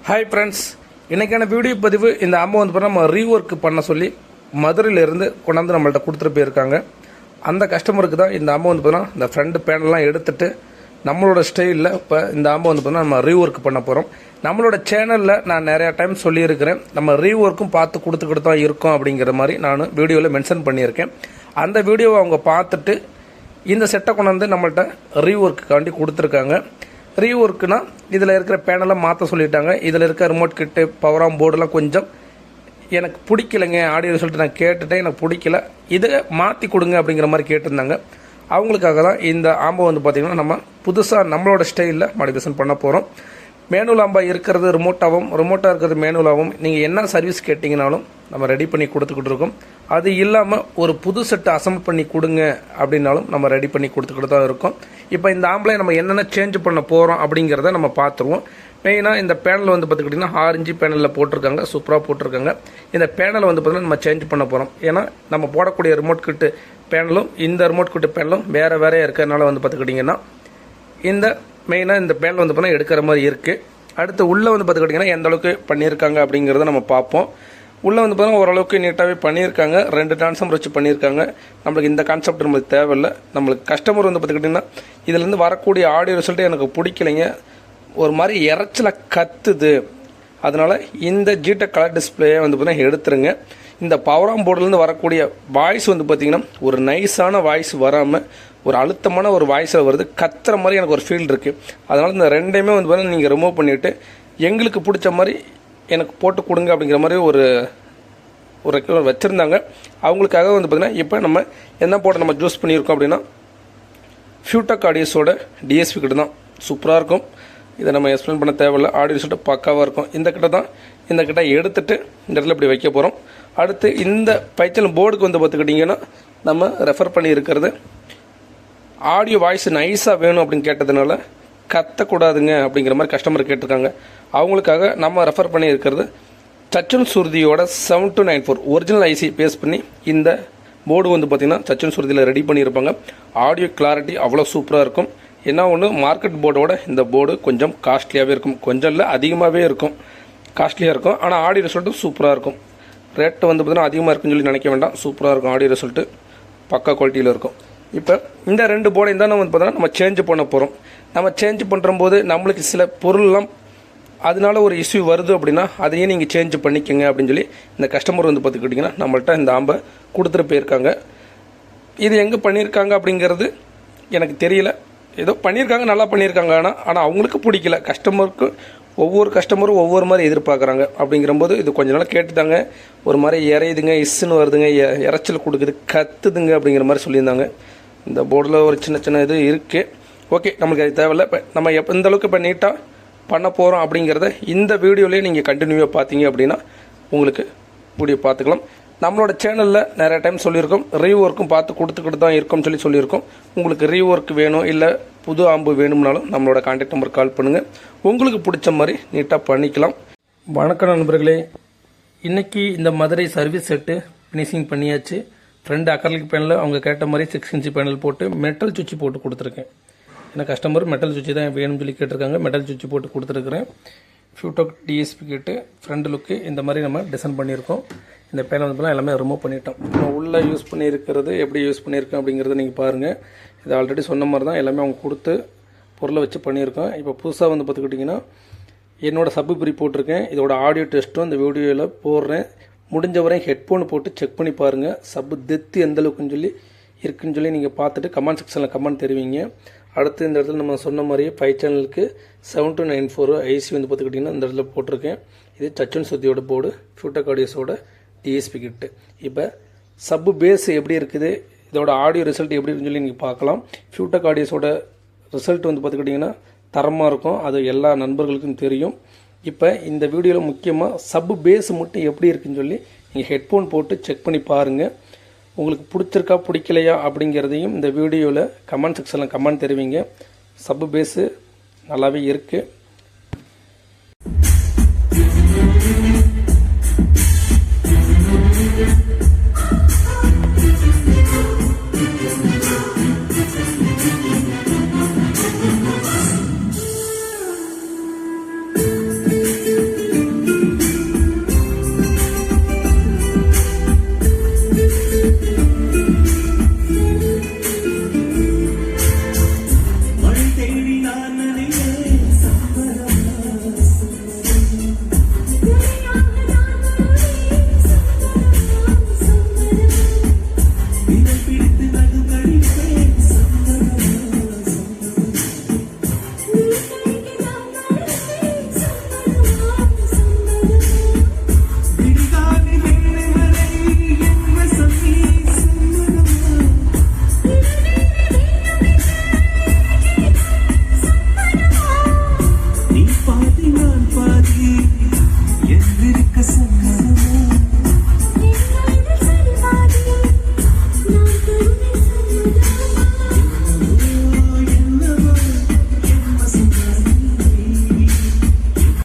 Hi friends, இன்றைக்கான video பதிவு இந்த ஆம்பை வந்து நம்ம ரீஒர்க் பண்ண சொல்லி மதுரையிலேருந்து கொண்டாந்து நம்மள்ட்ட கொடுத்துட்டு போயிருக்காங்க. அந்த கஸ்டமருக்கு தான் இந்த ஆம்பை வந்து இந்த ஃப்ரண்ட் பேனல்லாம் எடுத்துகிட்டு நம்மளோட ஸ்டைலில் இப்போ இந்த ஆம்பை வந்து நம்ம ரீஒர்க் பண்ண போகிறோம். நம்மளோட சேனலில் நான் நிறையா டைம் சொல்லியிருக்கிறேன், நம்ம ரீஒர்க்கும் பார்த்து கொடுத்துக்கிட்டு தான் இருக்கோம் அப்படிங்கிற மாதிரி நான் வீடியோவில் மென்ஷன் பண்ணியிருக்கேன். அந்த வீடியோவை அவங்க பார்த்துட்டு இந்த செட்டை கொண்டாந்து நம்மள்ட்ட ரீஒர்க்குக்காண்டி கொடுத்துருக்காங்க. ரீஒர்க்குனா இதில் இருக்கிற பேனலை மாற்ற சொல்லிட்டாங்க. இதில் இருக்க ரிமோட் கிட்டு பவர் ஆன் போர்டெலாம் கொஞ்சம் எனக்கு பிடிக்கலைங்க, ஆடியோ ரிசல்ட் நான் கேட்டுட்டேன், எனக்கு பிடிக்கல, இதை மாற்றி கொடுங்க அப்படிங்கிற மாதிரி கேட்டிருந்தாங்க. அவங்களுக்காக தான் இந்த ஆம்பை வந்து பார்த்திங்கன்னா நம்ம புதுசாக நம்மளோட ஸ்டைலில் மாடிஃபிகேஷன் பண்ண போகிறோம். மேனுவல் ஆம்பா இருக்கிறது ரிமோட்டாக இருக்கிறது மேனுவலாகவும் நீங்கள் என்ன சர்வீஸ் கேட்டிங்கனாலும் நம்ம ரெடி பண்ணி கொடுத்துக்கிட்டு இருக்கோம். அது இல்லாமல் ஒரு புது செட்டை அசம்பிள் பண்ணி கொடுங்க அப்படின்னாலும் நம்ம ரெடி பண்ணி கொடுத்துக்கிட்டு தான் இருக்கோம். இப்போ இந்த ஆம்பளை நம்ம என்னென்ன சேஞ்ச் பண்ண போகிறோம் அப்படிங்கிறத நம்ம பார்த்துருவோம். மெயினாக இந்த பேனல் வந்து பார்த்துக்கிட்டிங்கன்னா 6 இன்ச்சு பேனலில் போட்டிருக்காங்க, சூப்பராக போட்டிருக்காங்க. இந்த பேனலை வந்து பார்த்திங்கன்னா நம்ம சேஞ்ச் பண்ண போகிறோம். ஏன்னா நம்ம போடக்கூடிய ரிமோட் கிட்டு பேனலும் இந்த ரிமோட் கிட்டு பேனலும் வேறு இருக்கிறதுனால வந்து பார்த்துக்கிட்டிங்கன்னா இந்த மெயினாக இந்த பேனல் வந்து பார்த்தீங்கன்னா எடுக்கிற மாதிரி இருக்குது. அடுத்து உள்ளே வந்து பார்த்துக்கிட்டிங்கன்னா எந்த அளவுக்கு பண்ணியிருக்காங்க அப்படிங்கிறத நம்ம பார்ப்போம். உள்ளே வந்து பார்த்தீங்கன்னா ஓரளவுக்கு நீட்டாகவே பண்ணியிருக்காங்க. 2 டிரான்ஸ்ஃபார்மர் வச்சு பண்ணியிருக்காங்க. நம்மளுக்கு இந்த கான்செப்ட் நம்மளுக்கு தேவையில்லை. நம்மளுக்கு கஸ்டமர் வந்து பார்த்துக்கிட்டிங்கன்னா இதுலேருந்து வரக்கூடிய ஆடியோ ரிசல்ட்டு எனக்கு பிடிக்கலைங்க, ஒரு மாதிரி இறைச்சல கத்துது, அதனால் இந்த ஜிடெக் கலர் டிஸ்பிளேயை வந்து பார்த்தீங்கன்னா எடுத்துருங்க. இந்த பவர் ஆன் போர்டிலேருந்து வரக்கூடிய வாய்ஸ் வந்து பார்த்திங்கன்னா ஒரு நைஸான வாய்ஸ் வராமல் ஒரு அழுத்தமான ஒரு வாய்ஸில் வருது, கத்துற மாதிரி எனக்கு ஒரு ஃபீல் இருக்குது. அதனால் இந்த ரெண்டையுமே வந்து பார்த்தீங்கன்னா நீங்கள் ரிமூவ் பண்ணிவிட்டு எங்களுக்கு பிடிச்ச மாதிரி எனக்கு போட்டு கொடுங்க அப்படிங்கிற மாதிரி ஒரு ரெக்வயர் வச்சுருந்தாங்க. அவங்களுக்காக வந்து பார்த்திங்கன்னா இப்போ நம்ம என்ன போட்டு நம்ம சூஸ் பண்ணியிருக்கோம் அப்படின்னா ஃபியூடெக் ஆடியோஸோட டிஎஸ்பி கிட்ட தான் சூப்பராக இருக்கும். இதை நம்ம எக்ஸ்பிளைன் பண்ண தேவையில்லை, ஆடியோ ரிசல்ட்டு பக்காவாக இருக்கும். இந்த கிட்ட தான் இந்த கிட்ட எடுத்துகிட்டு இந்த இடத்துல இப்படி வைக்க போகிறோம். அடுத்து இந்த பைத்தல் போர்டுக்கு வந்து பார்த்துக்கிட்டிங்கன்னா நம்ம ரெஃபர் பண்ணி இருக்கிறது ஆடியோ வாய்ஸ் நைஸாக வேணும் அப்படின்னு கேட்டதுனால கத்தக்கூடாதுங்க அப்படிங்கிற மாதிரி கஸ்டமர் கேட்டிருக்காங்க. அவங்களுக்காக நம்ம ரெஃபர் பண்ணி இருக்கிறது சச்சன் சுருதியோட 7294 ஒரிஜினல் ஐசி பேஸ் பண்ணி இந்த போர்டு வந்து பார்த்திங்கன்னா சச்சன் சுருதியில் ரெடி பண்ணியிருப்பாங்க. ஆடியோ கிளாரிட்டி அவ்வளோ சூப்பராக இருக்கும். என்ன ஒன்று, மார்க்கெட் போர்டோட இந்த போர்டு கொஞ்சம் காஸ்ட்லியாகவே இருக்கும், கொஞ்சம் இல்லை அதிகமாகவே இருக்கும், காஸ்ட்லியாக இருக்கும். ஆனால் ஆடியோ ரிசல்ட்டும் சூப்பராக இருக்கும். ரேட்டு வந்து பார்த்திங்கன்னா அதிகமாக இருக்குன்னு சொல்லி நினைக்க வேண்டாம், சூப்பராக இருக்கும். ஆடியோ ரிசல்ட்டு பக்கா குவாலிட்டியில் இருக்கும். இப்போ இந்த 2 போர்டையும் தான் வந்து பார்த்தோன்னா நம்ம சேஞ்ச் பண்ண போகிறோம். நம்ம சேஞ்ச் பண்ணுறம்போது நம்மளுக்கு சில பொருள்லாம் அதனால ஒரு இஷ்யூ வருது அப்படின்னா அதையும் நீங்கள் சேஞ்ச் பண்ணிக்கோங்க அப்படின்னு சொல்லி இந்த கஸ்டமர் வந்து பார்த்துக்கிட்டிங்கன்னா நம்மள்ட்ட இந்த ஆம்பை கொடுத்துட்டு போயிருக்காங்க. இது எங்கே பண்ணியிருக்காங்க அப்படிங்கிறது எனக்கு தெரியல, ஏதோ பண்ணியிருக்காங்க, நல்லா பண்ணியிருக்காங்க. ஆனால் அவங்களுக்கு பிடிக்கல. ஒவ்வொரு கஸ்டமரும் ஒவ்வொரு மாதிரி எதிர்பார்க்குறாங்க. அப்படிங்கிறம்போது இது கொஞ்ச நாள் கேட்டுதாங்க, ஒரு மாதிரி இறையுதுங்க, இஸ்ஸுன்னு வருதுங்க, இறைச்சல் கொடுக்குது, கத்துதுங்க அப்படிங்கிற மாதிரி சொல்லியிருந்தாங்க. இந்த போர்டில் ஒரு சின்ன இது இருக்குது. ஓகே, நம்மளுக்கு அது தேவையில்லை. இப்போ நம்ம எந்த அளவுக்கு இப்போ நீட்டாக பண்ண போகிறோம் அப்படிங்கிறத இந்த வீடியோலேயே நீங்கள் கண்டினியூவாக பார்த்தீங்க அப்படின்னா உங்களுக்கு வீடியோ பார்த்துக்கலாம். நம்மளோட சேனலில் நிறைய டைம் சொல்லியிருக்கோம், ரீஒர்க்கும் பார்த்து கொடுத்துக்கிட்டு தான் இருக்கோம்னு சொல்லியிருக்கோம். உங்களுக்கு ரீஒர்க் வேணும் இல்லை புது ஆம்பு வேணும்னாலும் நம்மளோட கான்டாக்ட் நம்பர் கால் பண்ணுங்கள், உங்களுக்கு பிடிச்ச மாதிரி நீட்டாக பண்ணிக்கலாம். வணக்கம் நண்பர்களே, இன்றைக்கி இந்த மதுரை சர்வீஸ் செட்டு ஃபினிஷிங் பண்ணியாச்சு. ஃப்ரெண்டு அக்ரலிக் பேனலில் அவங்க கேட்ட மாதிரி 6 இன்ச்சு பேனல் போட்டு மெட்டல் சுவிட்ச் போட்டு கொடுத்துருக்கேன். ஏன்னா கஸ்டமர் மெட்டல் சுவிட்ச் தான் வேணும்னு சொல்லி கேட்டிருக்காங்க, மெட்டல் சுவிட்ச் போட்டு கொடுத்துருக்குறேன். ஃபியூடெக் டிஎஸ்பி கிட்டு ஃப்ரண்ட் லுக்கு இந்த மாதிரி நம்ம டிசைன் பண்ணியிருக்கோம். இந்த பேனல் வந்து எல்லாமே ரிமூவ் பண்ணிட்டோம். நம்ம உள்ளே யூஸ் பண்ணியிருக்கிறது எப்படி யூஸ் பண்ணியிருக்கோம் அப்படிங்கிறத நீங்கள் பாருங்கள். இது ஆல்ரெடி சொன்ன மாதிரி தான் எல்லாமே அவங்க கொடுத்து பொருளை வச்சு பண்ணியிருக்கோம். இப்போ புதுசாக வந்து பார்த்துக்கிட்டிங்கன்னா என்னோடய சப்பு பிரி போட்டிருக்கேன். இதோட ஆடியோ டெஸ்ட்டும் இந்த வீடியோவில் போடுறேன். முடிஞ்ச வரையும் ஹெட்ஃபோன் போட்டு செக் பண்ணி பாருங்கள், சப்பு டெத்து எந்தளவுக்குன்னு சொல்லி இருக்குன்னு சொல்லி நீங்கள் பார்த்துட்டு கமெண்ட் செக்ஷனில் கமெண்ட் தெரிவிங்க. அடுத்து இந்த இடத்துல நம்ம சொன்ன மாதிரியே 5 சேனலுக்கு 7294 ஐசி வந்து பார்த்துக்கிட்டிங்கன்னா இந்த இடத்துல போட்டிருக்கேன். இது சச்சன் சுத்தியோட போர்டு, ஃபியூடெக் ஆடியோஸோட டிஎஸ்பி கிட்டு. இப்போ சப்பு பேஸ் எப்படி இருக்குது, இதோட ஆடியோ ரிசல்ட் எப்படி இருக்குன்னு சொல்லி நீங்கள் பார்க்கலாம். ஃபியூடெக் ஆடியோஸோட ரிசல்ட் வந்து பார்த்துக்கிட்டிங்கன்னா தரமாக இருக்கும், அது எல்லா நண்பர்களுக்கும் தெரியும். இப்போ இந்த வீடியோவில் முக்கியமாக சப்பு பேஸ் மட்டும் எப்படி இருக்குன்னு சொல்லி நீங்கள் ஹெட்ஃபோன் போட்டு செக் பண்ணி பாருங்கள். உங்களுக்கு பிடிச்சிருக்கா பிடிக்கலையா அப்படிங்கிறதையும் இந்த வீடியோவில் கமெண்ட் செக்ஷனில் கமெண்ட் தெரிவிங்க. சப்பு பேஸு நல்லாவே இருக்குது.